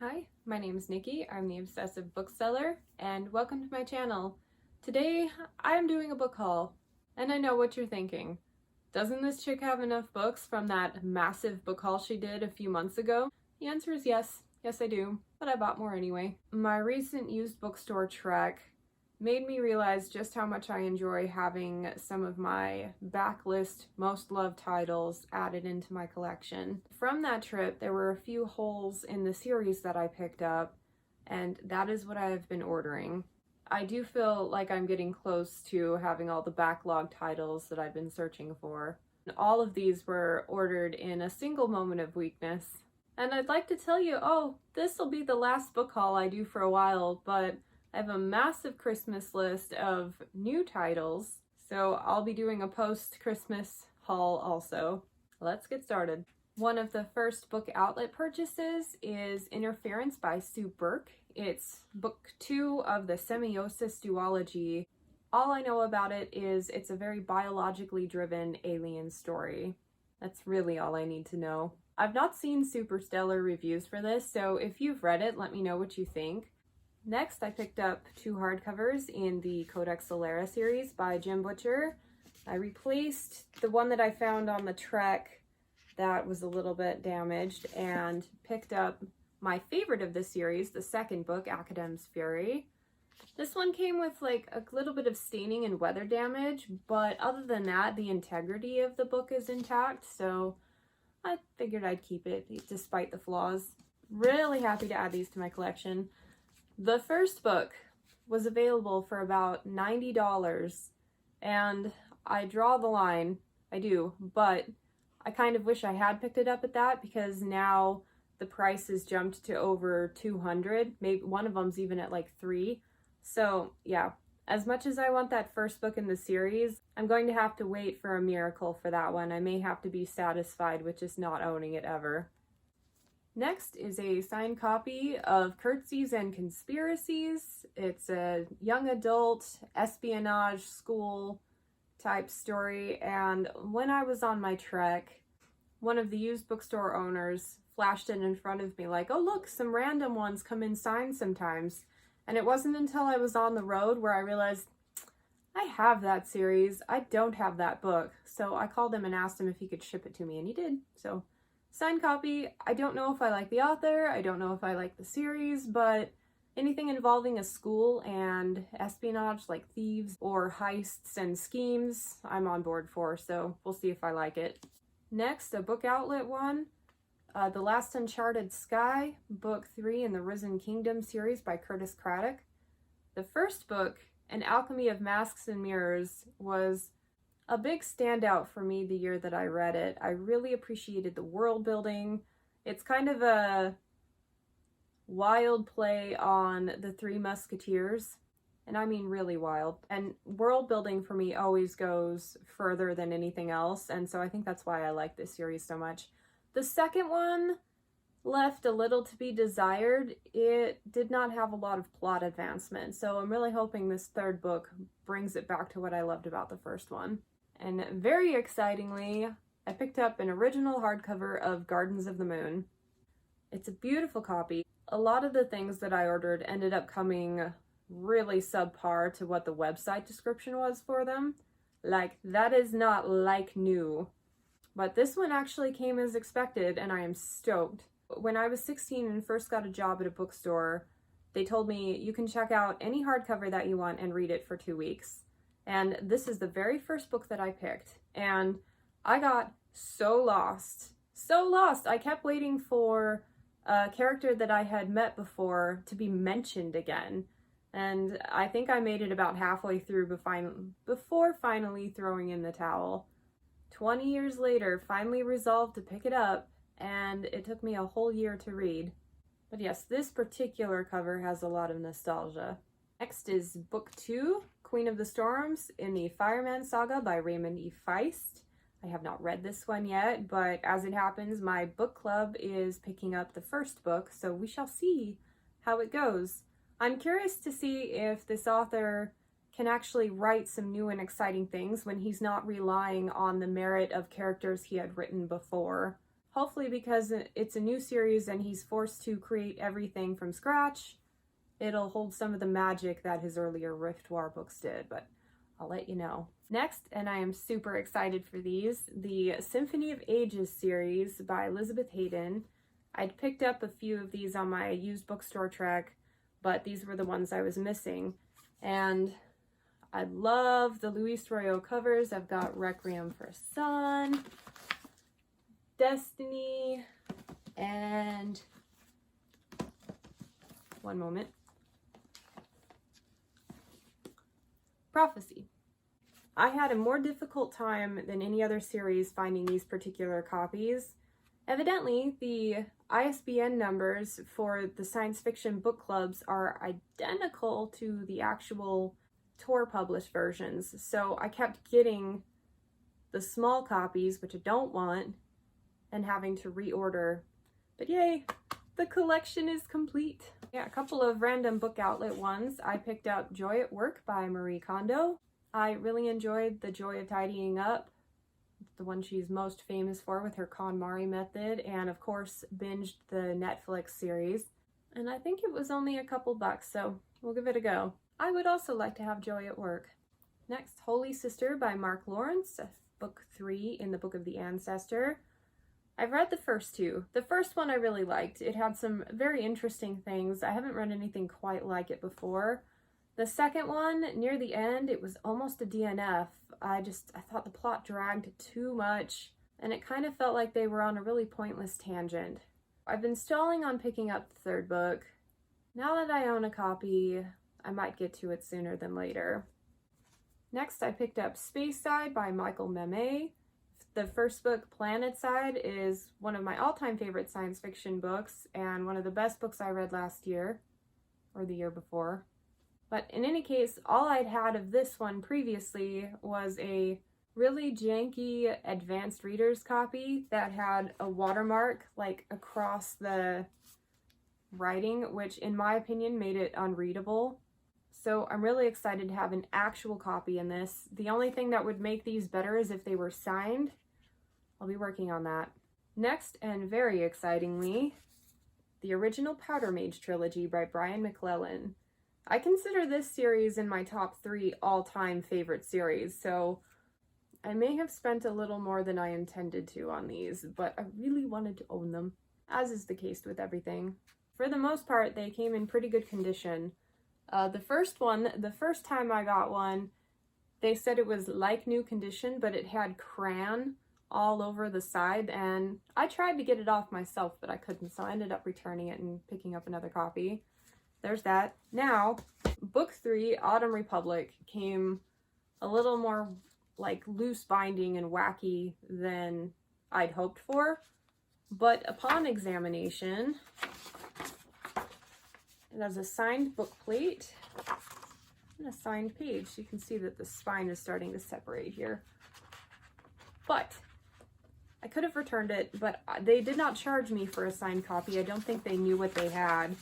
Hi, my name is Niki. I'm the Obsessive Bookseller, and welcome to my channel. Today, I am doing a book haul, and I know what you're thinking. Doesn't this chick have enough books from that massive book haul she did a few months ago? The answer is yes. Yes, I do, but I bought more anyway. My recent used bookstore trek made me realize just how much I enjoy having some of my backlist most loved titles added into my collection. From that trip, there were a few holes in the series that I picked up, and that is what I have been ordering. I do feel like I'm getting close to having all the backlog titles that I've been searching for. All of these were ordered in a single moment of weakness. And I'd like to tell you, this will be the last book haul I do for a while, but I have a massive Christmas list of new titles, so I'll be doing a post-Christmas haul also. Let's get started. One of the first book outlet purchases is Interference by Sue Burke. It's book 2 of the Semiosis duology. All I know about it is it's a very biologically driven alien story. That's really all I need to know. I've not seen super stellar reviews for this, so if you've read it, let me know what you think. Next, I picked up 2 hardcovers in the Codex Alera series by Jim Butcher. I replaced the one that I found on the trek that was a little bit damaged and picked up my favorite of the series, the second book, Academ's Fury. This one came with like a little bit of staining and weather damage, but other than that, the integrity of the book is intact, so I figured I'd keep it despite the flaws. Really happy to add these to my collection. The first book was available for about $90, and I draw the line, I do, but I kind of wish I had picked it up at that because now the price has jumped to over $200. Maybe one of them's even at like $3. So yeah, as much as I want that first book in the series, I'm going to have to wait for a miracle for that one. I may have to be satisfied with just not owning it ever. Next is a signed copy of Curtsies and Conspiracies. It's a young adult espionage school type story, and when I was on my trek, one of the used bookstore owners flashed it in front of me like, oh look, some random ones come in signed sometimes. And it wasn't until I was on the road where I realized, I have that series, I don't have that book. So I called him and asked him if he could ship it to me, and he did. So signed copy. I don't know if I like the author, I don't know if I like the series, but anything involving a school and espionage like thieves or heists and schemes, I'm on board for, so we'll see if I like it. Next, a book outlet one, The Last Uncharted Sky, book 3 in the Risen Kingdom series by Curtis Craddock. The first book, An Alchemy of Masks and Mirrors, was a big standout for me the year that I read it. I really appreciated the world building. It's kind of a wild play on the Three Musketeers, and I mean really wild. And world building for me always goes further than anything else, and so I think that's why I like this series so much. The second one left a little to be desired. It did not have a lot of plot advancement, so I'm really hoping this third book brings it back to what I loved about the first one. And very excitingly, I picked up an original hardcover of Gardens of the Moon. It's a beautiful copy. A lot of the things that I ordered ended up coming really subpar to what the website description was for them. Like, that is not like new. But this one actually came as expected, and I am stoked. When I was 16 and first got a job at a bookstore, they told me you can check out any hardcover that you want and read it for 2 weeks. And this is the very first book that I picked, and I got so lost. So lost! I kept waiting for a character that I had met before to be mentioned again, and I think I made it about halfway through before finally throwing in the towel. 20 years later, finally resolved to pick it up, and it took me a whole year to read. But yes, this particular cover has a lot of nostalgia. Next is book 2, Queen of the Storms in the Firemen Saga by Raymond E. Feist. I have not read this one yet, but as it happens, my book club is picking up the first book, so we shall see how it goes. I'm curious to see if this author can actually write some new and exciting things when he's not relying on the merit of characters he had written before. hopefully because it's a new series and he's forced to create everything from scratch, it'll hold some of the magic that his earlier Rift War books did, but I'll let you know. Next, and I am super excited for these, the Symphony of Ages series by Elizabeth Hayden. I'd picked up a few of these on my used bookstore trek, but these were the ones I was missing. And I love the Luis Royo covers. I've got Requiem for a Sun, Destiny, and one moment, Prophecy. I had a more difficult time than any other series finding these particular copies. Evidently, the ISBN numbers for the science fiction book clubs are identical to the actual Tor published versions, so I kept getting the small copies, which I don't want, and having to reorder. But yay, the collection is complete. Yeah, a couple of random book outlet ones. I picked up Joy at Work by Marie Kondo. I really enjoyed The Joy of Tidying Up. It's the one she's most famous for with her KonMari method, and of course binged the Netflix series. And I think it was only a couple bucks, so we'll give it a go. I would also like to have Joy at Work. Next, Holy Sister by Mark Lawrence, book 3 in the Book of the Ancestor. I've read the first two. The first one I really liked. It had some very interesting things. I haven't read anything quite like it before. The second one, near the end, it was almost a DNF. I thought the plot dragged too much, and it kind of felt like they were on a really pointless tangent. I've been stalling on picking up the third book. Now that I own a copy, I might get to it sooner than later. Next, I picked up Spaceside by Michael Meme. The first book, Planetside, is one of my all-time favorite science fiction books, and one of the best books I read last year, or the year before. But in any case, all I'd had of this one previously was a really janky advanced reader's copy that had a watermark like across the writing, which in my opinion made it unreadable. So I'm really excited to have an actual copy in this. The only thing that would make these better is if they were signed. I'll be working on that. Next, and very excitingly, the original Powder Mage trilogy by Brian Mcclellan. I consider this series in my top 3 all-time favorite series, so I may have spent a little more than I intended to on these, but I really wanted to own them, as is the case with everything. For the most part, they came in pretty good condition. The first one, the first time I got one, they said it was like new condition, but it had crayon all over the side, and I tried to get it off myself, but I couldn't, so I ended up returning it and picking up another copy. There's that. Now, book 3, Autumn Republic, came a little more like loose binding and wacky than I'd hoped for, but upon examination, it has a signed book plate and a signed page. You can see that the spine is starting to separate here. But I could have returned it, but they did not charge me for a signed copy. I don't think they knew what they had.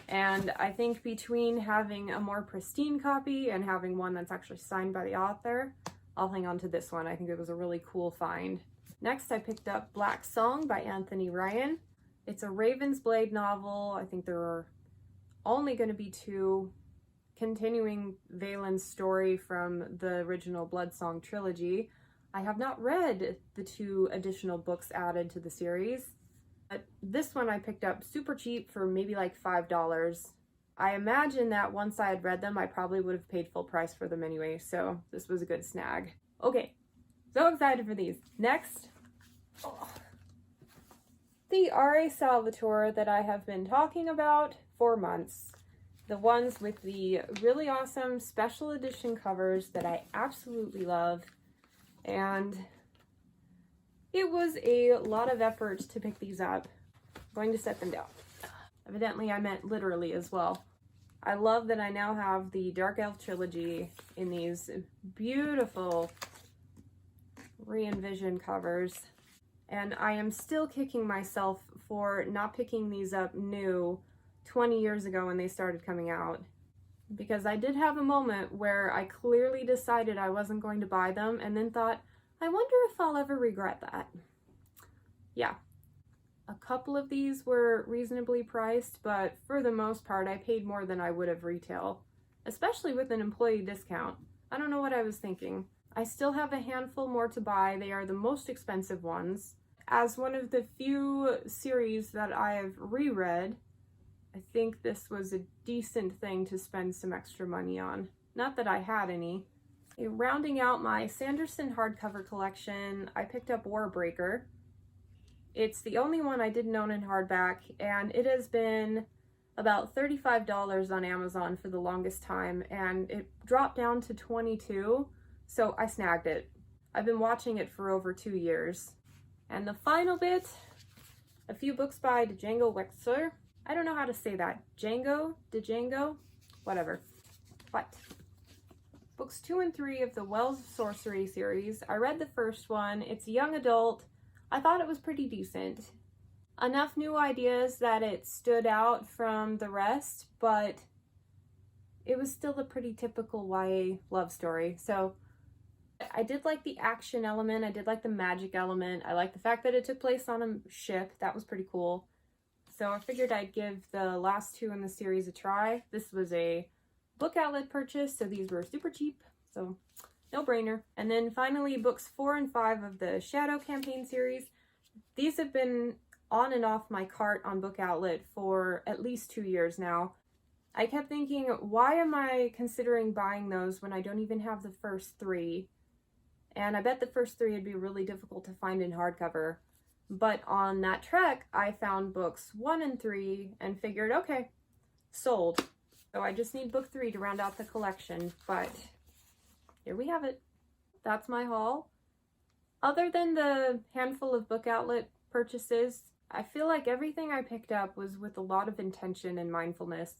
And I think between having a more pristine copy and having one that's actually signed by the author, I'll hang on to this one. I think it was a really cool find. Next, I picked up Black Song by Anthony Ryan. It's a Ravensblade novel. I think there are only going to be 2, continuing Valen's story from the original Bloodsong trilogy. I have not read the 2 additional books added to the series. But this one I picked up super cheap for maybe like $5. I imagine that once I had read them, I probably would have paid full price for them anyway, so this was a good snag. Okay, so excited for these. Next, the R.A. Salvatore that I have been talking about for months. The ones with the really awesome special edition covers that I absolutely love. And it was a lot of effort to pick these up. I'm going to set them down. Evidently, I meant literally as well. I love that I now have the Dark Elf Trilogy in these beautiful re-envisioned covers. And I am still kicking myself for not picking these up new 20 years ago when they started coming out. Because I did have a moment where I clearly decided I wasn't going to buy them and then thought, I wonder if I'll ever regret that. Yeah, A couple of these were reasonably priced, but for the most part, I paid more than I would have retail, especially with an employee discount. I don't know what I was thinking. I still have a handful more to buy. They are the most expensive ones. As one of the few series that I have reread, I think this was a decent thing to spend some extra money on. Not that I had any. Rounding out my Sanderson hardcover collection, I picked up Warbreaker. It's the only one I didn't own in hardback, and it has been about $35 on Amazon for the longest time, and it dropped down to $22, so I snagged it. I've been watching it for over 2 years. And the final bit, a few books by Django Wexler. I don't know how to say that. Django, whatever. But books 2 and 3 of the Wells of Sorcery series. I read the first one. It's young adult. I thought it was pretty decent. Enough new ideas that it stood out from the rest, but it was still a pretty typical YA love story. So I did like the action element. I did like the magic element. I like the fact that it took place on a ship. That was pretty cool. So I figured I'd give the last 2 in the series a try. This was a book outlet purchase, so these were super cheap. So no brainer. And then finally, books 4 and 5 of the Shadow Campaign series. These have been on and off my cart on Book Outlet for at least 2 years now. I kept thinking, why am I considering buying those when I don't even have the first 3? And I bet the first 3 would be really difficult to find in hardcover. But on that trek, I found books 1 and 3 and figured, okay, sold. So I just need book 3 to round out the collection, but here we have it. That's my haul. Other than the handful of Book Outlet purchases, I feel like everything I picked up was with a lot of intention and mindfulness.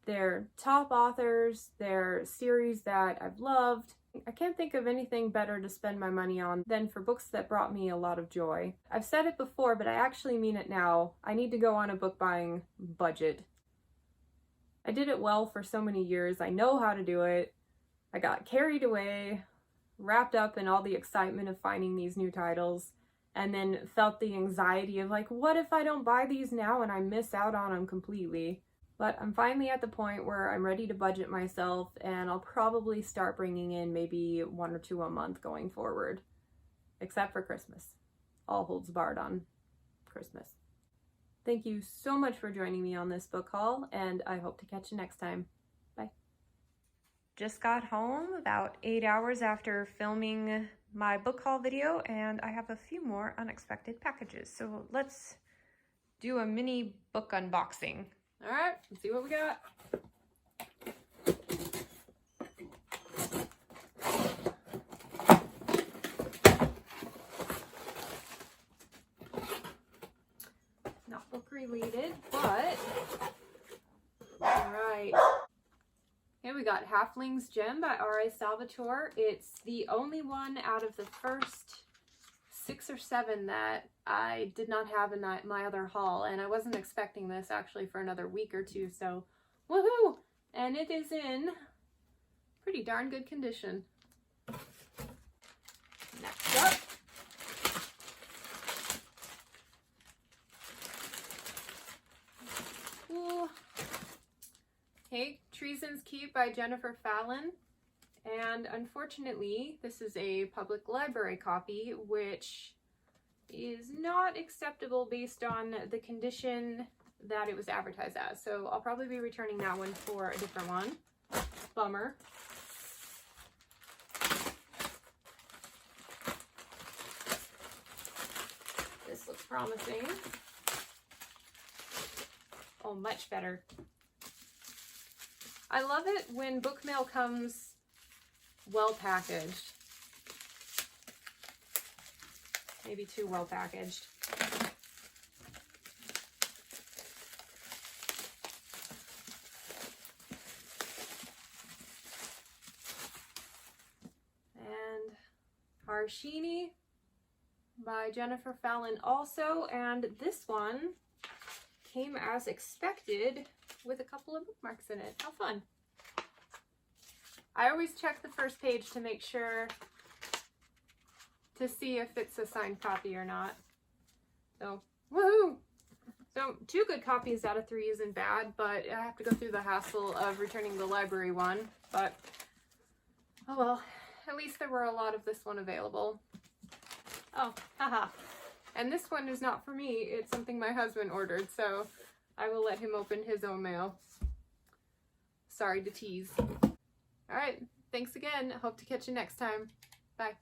They're top authors, they're series that I've loved. I can't think of anything better to spend my money on than for books that brought me a lot of joy. I've said it before, but I actually mean it now. I need to go on a book buying budget. I did it well for so many years. I know how to do it. I got carried away, wrapped up in all the excitement of finding these new titles, and then felt the anxiety of like, what if I don't buy these now and I miss out on them completely? But I'm finally at the point where I'm ready to budget myself, and I'll probably start bringing in maybe 1 or 2 a month going forward. Except for Christmas. All holds barred on Christmas. Thank you so much for joining me on this book haul, and I hope to catch you next time. Bye. Just got home about 8 hours after filming my book haul video, and I have a few more unexpected packages. So let's do a mini book unboxing. All right, let's see what we got. Not book related, but all right. Here we got Halflings Gem by R.A. Salvatore. It's the only one out of the first 6 or 7 that I did not have in my other haul, and I wasn't expecting this actually for another week or 2, so woohoo! And it is in pretty darn good condition. Next up, cool. Okay, Treason's Keep by Jennifer Fallon. And unfortunately, this is a public library copy, which is not acceptable based on the condition that it was advertised as. So I'll probably be returning that one for a different one. Bummer. This looks promising. Oh, much better. I love it when book mail comes well packaged. Maybe too well packaged. And Harshini by Jennifer Fallon also, and this one came as expected with a couple of bookmarks in it. How fun. I always check the first page to make sure to see if it's a signed copy or not. So, woohoo! So 2 good copies out of 3 isn't bad, but I have to go through the hassle of returning the library one. But, oh well, at least there were a lot of this one available. Oh, haha. And this one is not for me, it's something my husband ordered, so I will let him open his own mail. Sorry to tease. Alright, thanks again. Hope to catch you next time. Bye.